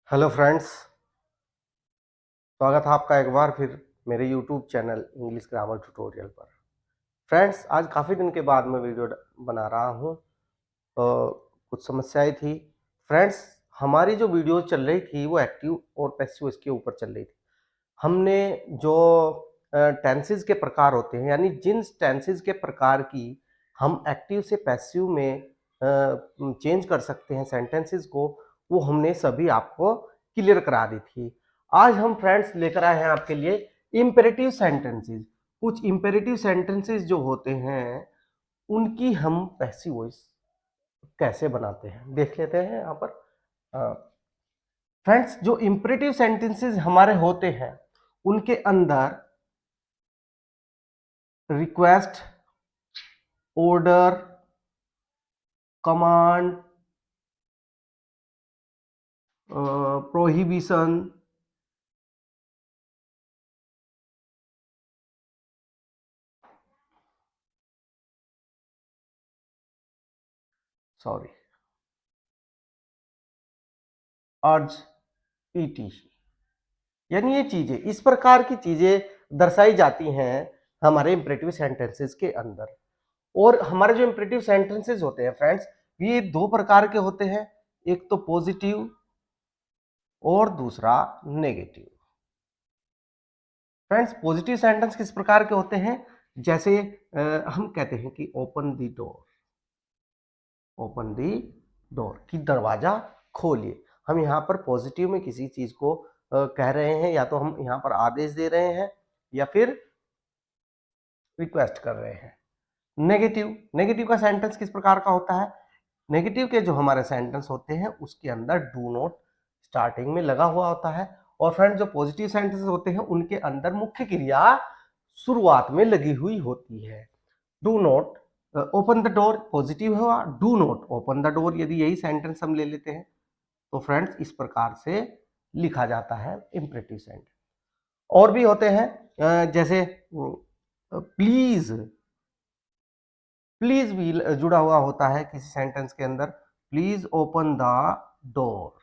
Hello friends, स्वागत है आपका एक बार फिर मेरे YouTube channel English grammar tutorial पर। फ्रेंड्स, आज काफ़ी दिन के बाद मैं वीडियो बना रहा हूँ। कुछ समस्याएं थी। फ्रेंड्स, हमारी जो वीडियो चल रही थी वो एक्टिव और पैसिव इसके ऊपर चल रही थी। हमने जो टेंसेस के प्रकार होते हैं, यानी जिन टेंसेस के प्रकार की हम एक्टिव से पैसिव में चेंज कर सकते हैं सेंटेंसेस को, वो हमने सभी आपको क्लियर करा दी थी। आज हम फ्रेंड्स लेकर आए हैं आपके लिए इंपेरेटिव सेंटेंसेस। कुछ इंपेरेटिव सेंटेंसेस जो होते हैं उनकी हम पैसिव वॉइस कैसे बनाते हैं देख लेते हैं यहाँ पर। फ्रेंड्स, जो इंपेरेटिव सेंटेंसेस हमारे होते हैं उनके अंदर request, order, command, prohibition, sorry, अर्ज, ईटी, यानी ये चीजें, इस प्रकार की चीजें दर्शाई जाती हैं हमारे इंपेरेटिव सेंटेंसेस के अंदर। और हमारे जो इंपेरेटिव सेंटेंसेस होते हैं फ्रेंड्स, ये दो प्रकार के होते हैं, एक तो पॉजिटिव और दूसरा नेगेटिव। फ्रेंड्स, पॉजिटिव सेंटेंस किस प्रकार के होते हैं? जैसे हम कहते हैं कि open the door, open the door, कि दरवाजा खोलिए। हम यहाँ पर पॉजिटिव में किसी चीज को कह रहे हैं, या तो हम यहाँ पर आदेश दे रहे हैं या फिर रिक्वेस्ट कर रहे हैं। नेगेटिव, नेगेटिव का सेंटेंस किस प्रकार का होता है? नेगेटिव के जो हमारे सेंटेंस होते हैं उसके अंदर डू नॉट स्टार्टिंग में लगा हुआ होता है। और फ्रेंड्स, जो पॉजिटिव सेंटेंसेस होते हैं उनके अंदर मुख्य क्रिया शुरुआत में लगी हुई होती है। Do not open the door positive हुआ, do not open the door यदि यही सेंटेंस हम ले लेते हैं तो फ्रेंड्स इस प्रकार से लिखा जाता है इंपेरेटिव सेंटेंस। और भी होते हैं जैसे प्लीज, प्लीज भी जुड़ा हुआ होता है किसी सेंटेंस के अंदर, प्लीज ओपन द डोर।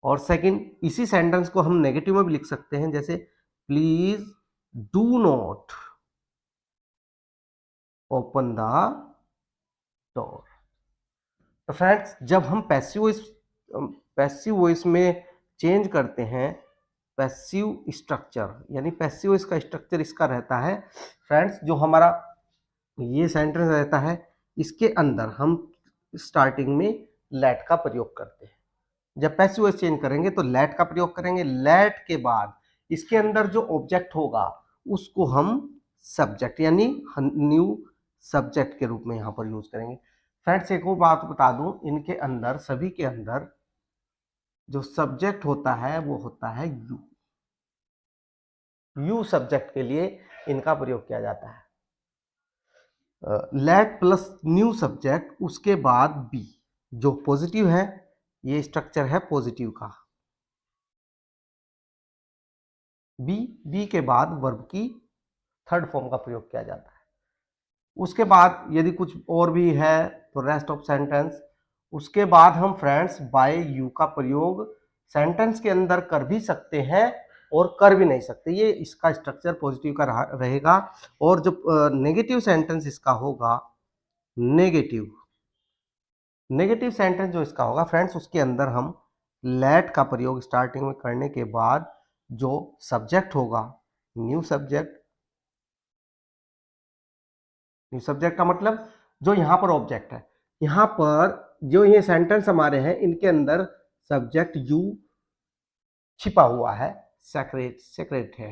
और सेकंड, इसी सेंटेंस को हम नेगेटिव में भी लिख सकते हैं, जैसे please do not open the door. तो फ्रेंड्स, जब हम पैसिव वॉइस में चेंज करते हैं, पैसिव स्ट्रक्चर, यानी पैसिव वॉइस का स्ट्रक्चर इसका रहता है फ्रेंड्स, जो हमारा ये सेंटेंस रहता है इसके अंदर हम स्टार्टिंग में लेट का प्रयोग करते हैं। जब पैसिव वॉइस चेंज करेंगे तो लेट का प्रयोग करेंगे। लेट के बाद इसके अंदर जो ऑब्जेक्ट होगा उसको हम सब्जेक्ट यानी न्यू सब्जेक्ट के रूप में यहाँ पर यूज करेंगे। फ्रेंड्स, एक और बात बता दूं, इनके अंदर सभी के अंदर जो सब्जेक्ट होता है वो होता है यू। यू सब्जेक्ट के लिए इनका प्रयोग किया जाता है। लेट प्लस न्यू सब्जेक्ट, उसके बाद बी, जो पॉजिटिव है, ये स्ट्रक्चर है पॉजिटिव का। बी के बाद वर्ब की थर्ड फॉर्म का प्रयोग किया जाता है। उसके बाद यदि कुछ और भी है तो रेस्ट ऑफ सेंटेंस। उसके बाद हम फ्रेंड्स बाय यू का प्रयोग सेंटेंस के अंदर कर भी सकते हैं और कर भी नहीं सकते, ये इसका स्ट्रक्चर पॉजिटिव का रहेगा। और जो नेगेटिव सेंटेंस इसका होगा, नेगेटिव नेगेटिव सेंटेंस जो इसका होगा फ्रेंड्स, उसके अंदर हम लेट का प्रयोग स्टार्टिंग में करने के बाद जो सब्जेक्ट होगा, न्यू सब्जेक्ट, न्यू सब्जेक्ट का मतलब जो यहाँ पर ऑब्जेक्ट है, यहाँ पर जो ये सेंटेंस हमारे हैं इनके अंदर सब्जेक्ट यू छिपा हुआ है, सेक्रेट सेक्रेट है,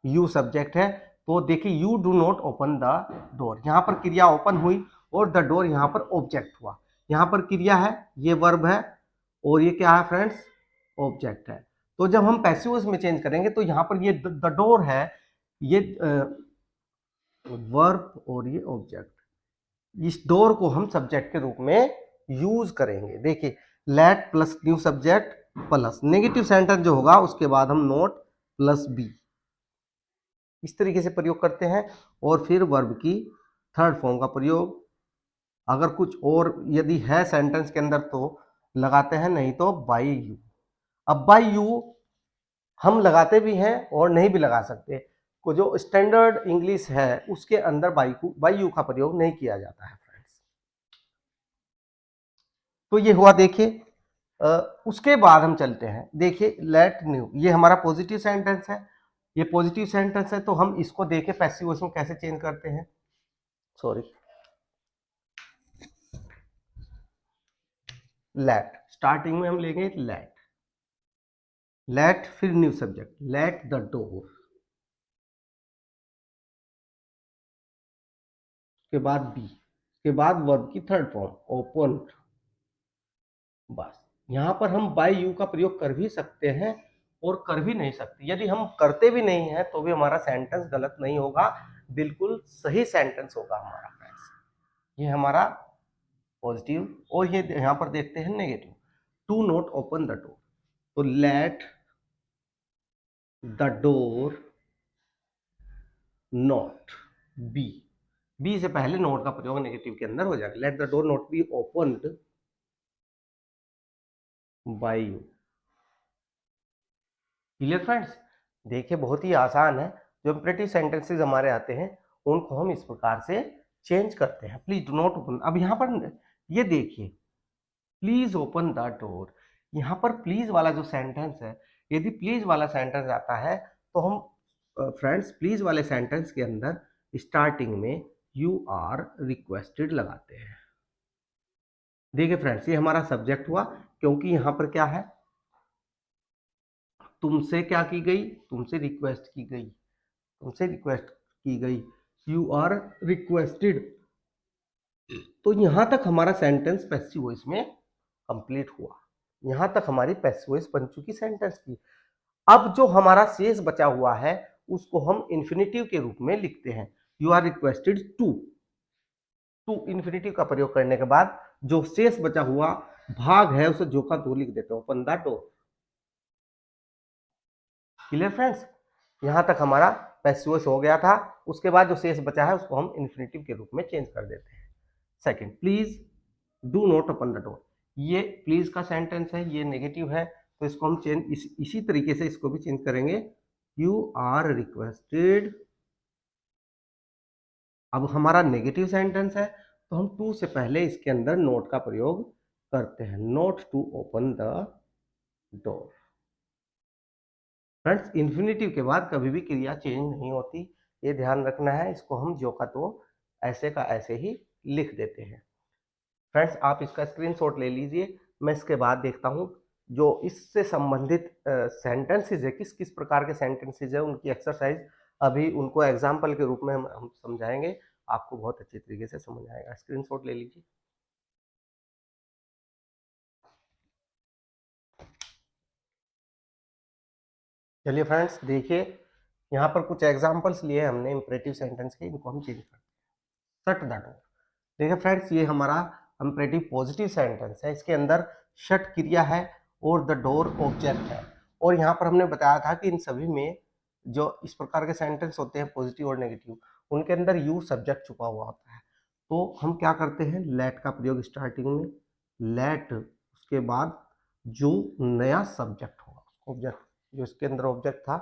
यू सब्जेक्ट है। तो देखिए, you do not open the door, यहाँ पर क्रिया ओपन हुई और द डोर यहाँ पर ऑब्जेक्ट हुआ। यहाँ पर क्रिया है, ये वर्ब है, और ये क्या है फ्रेंड्स, ऑब्जेक्ट है। तो जब हम पैसिव वॉइस में चेंज करेंगे तो यहाँ पर ये द डोर है, ये वर्ब और ये ऑब्जेक्ट, इस डोर को हम सब्जेक्ट के रूप में यूज करेंगे। देखिए, late plus new subject plus negative sentence जो होगा उसके बाद हम नोट प्लस बी, इस तरीके से प्रयोग करते हैं। और फिर वर्ब की थर्ड फॉर्म का प्रयोग, अगर कुछ और यदि है सेंटेंस के अंदर तो लगाते हैं, नहीं तो बाय यू। अब बाय यू हम लगाते भी हैं और नहीं भी लगा सकते, को जो स्टैंडर्ड इंग्लिश है उसके अंदर बाय यू का प्रयोग नहीं किया जाता है फ्रेंड्स। तो ये हुआ, देखिए उसके बाद हम चलते हैं, देखिए लेट न्यू, ये हमारा पॉजिटिव सेंटेंस है, ये पॉजिटिव सेंटेंस है, तो हम इसको देखे पैसिव वॉइस में कैसे चेंज करते हैं, सॉरी, लेट, स्टार्टिंग में हम लेंगे लेट, लेट फिर new subject, late the door, उसके बाद बी, उसके बाद वर्ब की थर्ड फॉर्म ओपन। बस यहां पर हम बाय यू का प्रयोग कर भी सकते हैं और कर भी नहीं सकते, यदि हम करते भी नहीं है तो भी हमारा सेंटेंस गलत नहीं होगा, बिल्कुल सही सेंटेंस होगा हमारा फ्रेंड्स। ये हमारा पॉजिटिव, और ये यहां पर देखते हैं negative, to not open the door, तो let the door not be, be से पहले नोट का प्रयोग नेगेटिव के अंदर हो जाएगा, let the door not be opened by you. Clear friends, देखिए बहुत ही आसान है, जो इंपरेटिव सेंटेंसेस हमारे आते हैं उनको हम इस प्रकार से चेंज करते हैं, प्लीज डू नॉट ओपन। अब यहाँ पर ये देखिए, प्लीज ओपन द डोर, यहाँ पर प्लीज वाला जो सेंटेंस है, यदि प्लीज वाला सेंटेंस आता है तो हम फ्रेंड्स प्लीज वाले सेंटेंस के अंदर स्टार्टिंग में यू आर रिक्वेस्टेड लगाते हैं। देखिए फ्रेंड्स, ये हमारा सब्जेक्ट हुआ, क्योंकि यहाँ पर क्या है, तुमसे क्या की गई, तुमसे रिक्वेस्ट की गई, तुमसे रिक्वेस्ट की गई, यू आर रिक्वेस्टेड, तो यहां तक हमारा सेंटेंस पैसिव वॉइस में कंप्लीट हुआ, यहां तक हमारी पैसिव वॉइस बन चुकी सेंटेंस की। अब जो हमारा शेष बचा हुआ है उसको हम इन्फिनेटिव के रूप में लिखते हैं, you are requested to, to infinitive का प्रयोग करने के बाद जो शेष बचा हुआ भाग है उसे जो का दो लिख देते हैं, open the door. Clear friends, यहां तक हमारा पैसिव वॉइस हो गया था, उसके बाद जो शेष बचा है उसको हम इन्फिनेटिव के रूप में चेंज कर देते हैं। Second, please do not open the door, ये प्लीज का सेंटेंस है, ये नेगेटिव है, तो इसको हम चेंज इसी तरीके से इसको भी चेंज करेंगे, यू आर रिक्वेस्टेड। अब हमारा नेगेटिव सेंटेंस है तो हम टू से पहले इसके अंदर नोट का प्रयोग करते हैं, not to open the door. Friends, infinitive के बाद कभी भी क्रिया चेंज नहीं होती, ये ध्यान रखना है, इसको हम जो का तो ऐसे का ऐसे ही लिख देते हैं। फ्रेंड्स, आप इसका स्क्रीनशॉट ले लीजिए, मैं इसके बाद देखता हूँ जो इससे संबंधित सेंटेंसेज है, किस किस प्रकार के सेंटेंसेज है, उनकी एक्सरसाइज अभी उनको एग्जाम्पल के रूप में हम समझाएंगे, आपको बहुत अच्छे तरीके से समझ आएगा। स्क्रीनशॉट ले लीजिए। चलिए फ्रेंड्स, देखिए यहाँ पर कुछ एग्जाम्पल्स लिए हमने इंपरेटिव सेंटेंस के, इनको हम चेंज करते हैं। शट द डोर, देखिए फ्रेंड्स, ये हमारा इंपरेटिव पॉजिटिव सेंटेंस है, इसके अंदर शट क्रिया है और द डोर ऑब्जेक्ट है, और यहाँ पर हमने बताया था कि इन सभी में जो इस प्रकार के सेंटेंस होते हैं पॉजिटिव और नेगेटिव, उनके अंदर यू सब्जेक्ट छुपा हुआ होता है, तो हम क्या करते हैं, लेट का प्रयोग स्टार्टिंग में, लेट, उसके बाद जो नया सब्जेक्ट होगा उसको ऑब्जेक्ट, जो इसके अंदर ऑब्जेक्ट था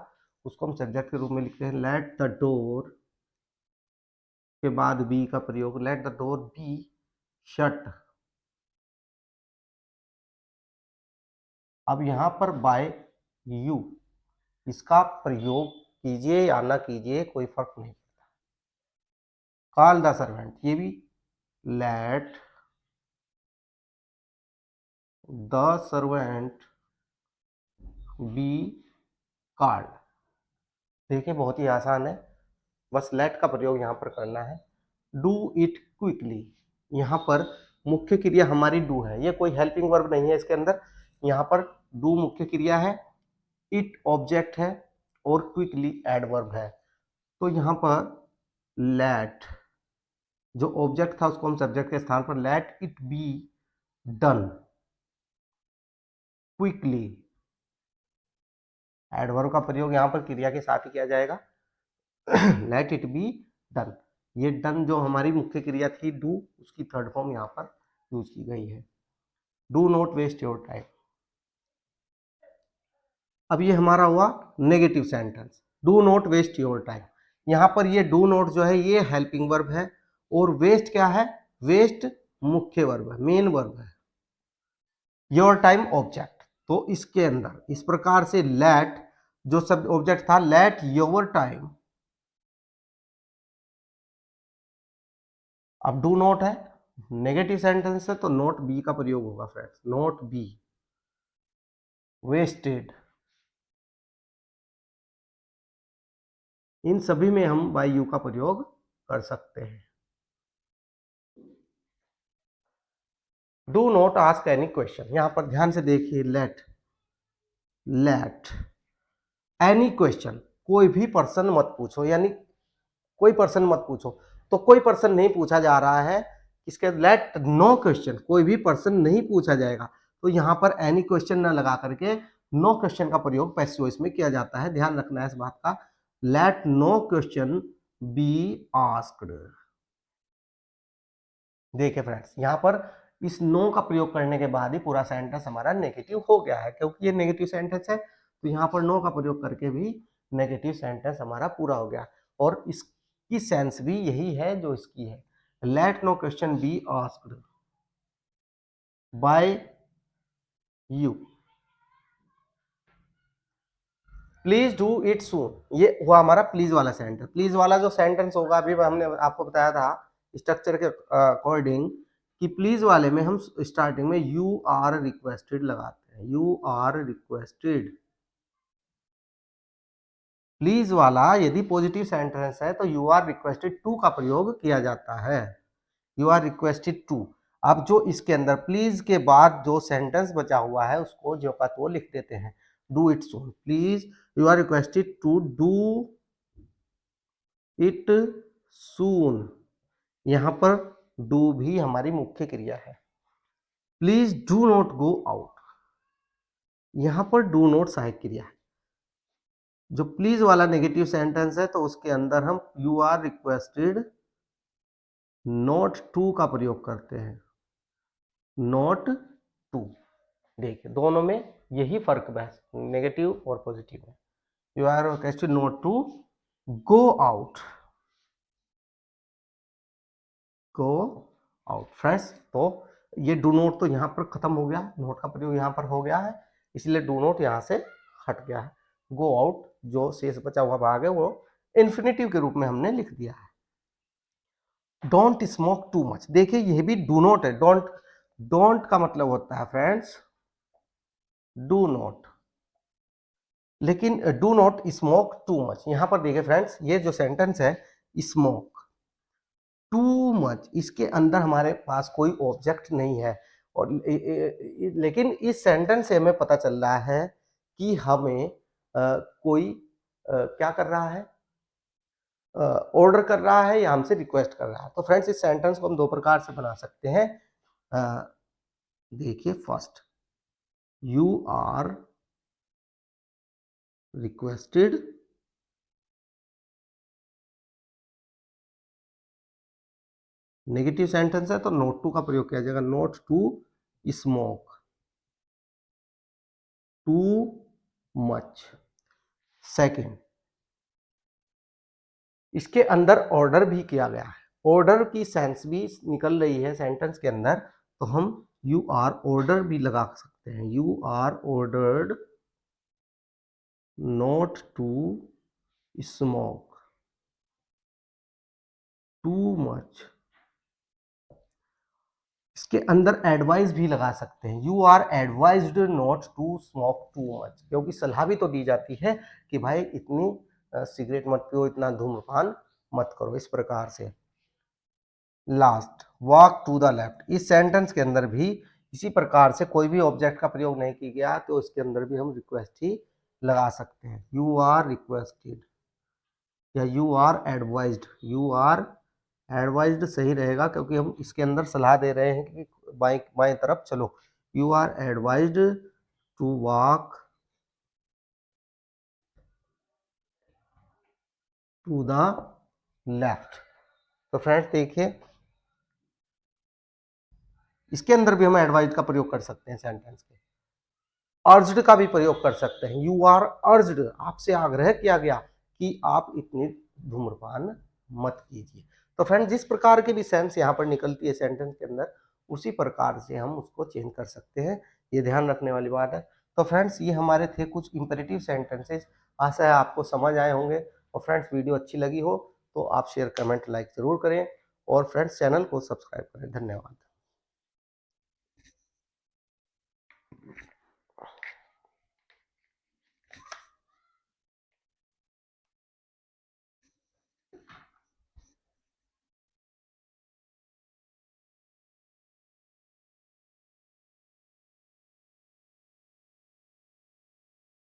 उसको हम सब्जेक्ट के रूप में लिखते हैं, लेट द डोर, के बाद बी का प्रयोग, late the door be shut. अब यहाँ पर बाय यू, इसका प्रयोग कीजिए या ना कीजिए कोई फर्क नहीं पड़ता। कॉल द सर्वेंट, ये भी let the servant be called, देखिए बहुत ही आसान है, बस लेट का प्रयोग यहाँ पर करना है। डू इट क्विकली, यहाँ पर मुख्य क्रिया हमारी डू है, ये कोई हेल्पिंग वर्ब नहीं है इसके अंदर, यहाँ पर डू मुख्य क्रिया है, इट ऑब्जेक्ट है और क्विकली एडवर्ब है, तो यहाँ पर लेट जो ऑब्जेक्ट था उसको हम सब्जेक्ट के स्थान पर, let it be done quickly, adverb का प्रयोग यहाँ पर क्रिया के साथ ही किया जाएगा, लेट इट बी डन, ये डन जो हमारी मुख्य क्रिया थी डू, उसकी थर्ड फॉर्म यहाँ पर यूज की गई है। Do not waste your time, अब ये हमारा हुआ negative sentence, do not waste your time. यहां पर ये डू नॉट जो है ये हेल्पिंग वर्ब है, और वेस्ट क्या है, वेस्ट मुख्य वर्ब है, मेन वर्ब है, योर टाइम ऑब्जेक्ट। तो इसके अंदर इस प्रकार से लेट जो शब्द ऑब्जेक्ट था, लेट योर टाइम, अब डू नॉट है नेगेटिव सेंटेंस है तो नॉट बी का प्रयोग होगा फ्रेंड्स, नॉट बी वेस्टेड। इन सभी में हम बाय यू का प्रयोग कर सकते हैं। Do not ask any question, यहां पर ध्यान से देखिए, लेट एनी क्वेश्चन, कोई भी पर्सन मत पूछो, यानी कोई पर्सन मत पूछो, तो कोई पर्सन नहीं पूछा जा रहा है, इसके लेट नो क्वेश्चन, कोई भी पर्सन नहीं पूछा जाएगा, तो यहां पर एनी क्वेश्चन ना लगा करके नो क्वेश्चन का प्रयोग पैसिव वॉइस में किया जाता है, ध्यान रखना है इस बात का। Let no question be asked. देखिए फ्रेंड्स, यहां पर इस नो का प्रयोग करने के बाद ही पूरा सेंटेंस हमारा नेगेटिव हो गया है, क्योंकि ये नेगेटिव सेंटेंस है, तो यहां पर नो का प्रयोग करके भी नेगेटिव सेंटेंस हमारा पूरा हो गया, और इसकी सेंस भी यही है जो इसकी है, let no question be asked by you, please do it soon. ये हुआ हमारा प्लीज वाला सेंटेंस। प्लीज वाला जो सेंटेंस होगा, अभी हमने आपको बताया था स्ट्रक्चर के अकॉर्डिंग कि प्लीज वाले में हम स्टार्टिंग में यू आर रिक्वेस्टेड लगाते हैं, यू आर रिक्वेस्टेड। प्लीज वाला यदि पॉजिटिव सेंटेंस है तो यू आर रिक्वेस्टेड टू का प्रयोग किया जाता है, यू आर रिक्वेस्टेड टू। अब जो इसके अंदर प्लीज के बाद जो सेंटेंस बचा हुआ है उसको जो का तो लिख देते हैं, do it soon, please you are requested to do it soon. यहां पर डू भी हमारी मुख्य क्रिया है। Please do not go out, यहां पर डू नॉट सहायक क्रिया है। जो प्लीज वाला नेगेटिव सेंटेंस है तो उसके अंदर हम you are requested not to का प्रयोग करते हैं, नॉट टू। देखिए दोनों में यही फर्क है, नेगेटिव और पॉजिटिव में। You are requested not to go out, go out friends. तो ये डू नोट तो यहाँ पर खत्म हो गया, नोट का प्रयोग यहाँ पर हो गया है, इसलिए डू नोट यहाँ से हट गया है। गो आउट जो शेष बचा हुआ भाग है वो इन्फिनेटिव के रूप में हमने लिख दिया है। डोंट स्मोक टू मच, देखिए यह भी डू नोट है। डोंट, डोंट का मतलब होता है फ्रेंड्स डू नॉट, लेकिन do not smoke too much. यहां पर देखिए फ्रेंड्स, ये जो सेंटेंस है स्मोक टू मच, इसके अंदर हमारे पास कोई ऑब्जेक्ट नहीं है, और लेकिन इस सेंटेंस से हमें पता चल रहा है कि हमें कोई क्या कर रहा है, ऑर्डर कर रहा है या हमसे रिक्वेस्ट कर रहा है। तो फ्रेंड्स इस सेंटेंस को हम दो प्रकार से बना सकते हैं। देखिए first, you are requested negative sentence है तो नोट टू का प्रयोग किया जाएगा, not to smoke too much. Second, इसके अंदर ऑर्डर भी किया गया है, ऑर्डर की सेंस भी निकल रही है सेंटेंस के अंदर, तो हम यू आर ऑर्डर भी लगा सकते हैं, you are ordered not to smoke too much. इसके अंदर एडवाइस भी लगा सकते हैं, you are advised not to smoke too much, क्योंकि सलाह भी तो दी जाती है कि भाई इतनी सिगरेट मत पियो, इतना धूम्रपान मत करो, इस प्रकार से। Last, walk to the left, इस सेंटेंस के अंदर भी इसी प्रकार से कोई भी ऑब्जेक्ट का प्रयोग नहीं किया गया, तो इसके अंदर भी हम रिक्वेस्ट ही लगा सकते हैं, यू आर रिक्वेस्टेड या you are advised. You are advised सही रहेगा, क्योंकि हम इसके अंदर सलाह दे रहे हैं कि बाएं बाएं तरफ चलो। You are advised to walk to the left. तो फ्रेंड्स देखिए, इसके अंदर भी हम एडवाइज का प्रयोग कर सकते हैं सेंटेंस के। अर्ज्ड का भी प्रयोग कर सकते हैं। यू आर अर्ज्ड, आपसे आग्रह किया गया कि आप इतनी धूम्रपान मत कीजिए। तो फ्रेंड्स जिस प्रकार की भी सेंस यहाँ पर निकलती है सेंटेंस के अंदर, उसी प्रकार से हम उसको चेंज कर सकते हैं, ये ध्यान रखने वाली बात है। तो फ्रेंड्स ये हमारे थे कुछ इंपेरेटिव सेंटेंसेस, आशा है आपको समझ आए होंगे। और फ्रेंड्स वीडियो अच्छी लगी हो तो आप शेयर, कमेंट, लाइक ज़रूर करें और फ्रेंड्स चैनल को सब्सक्राइब करें। धन्यवाद।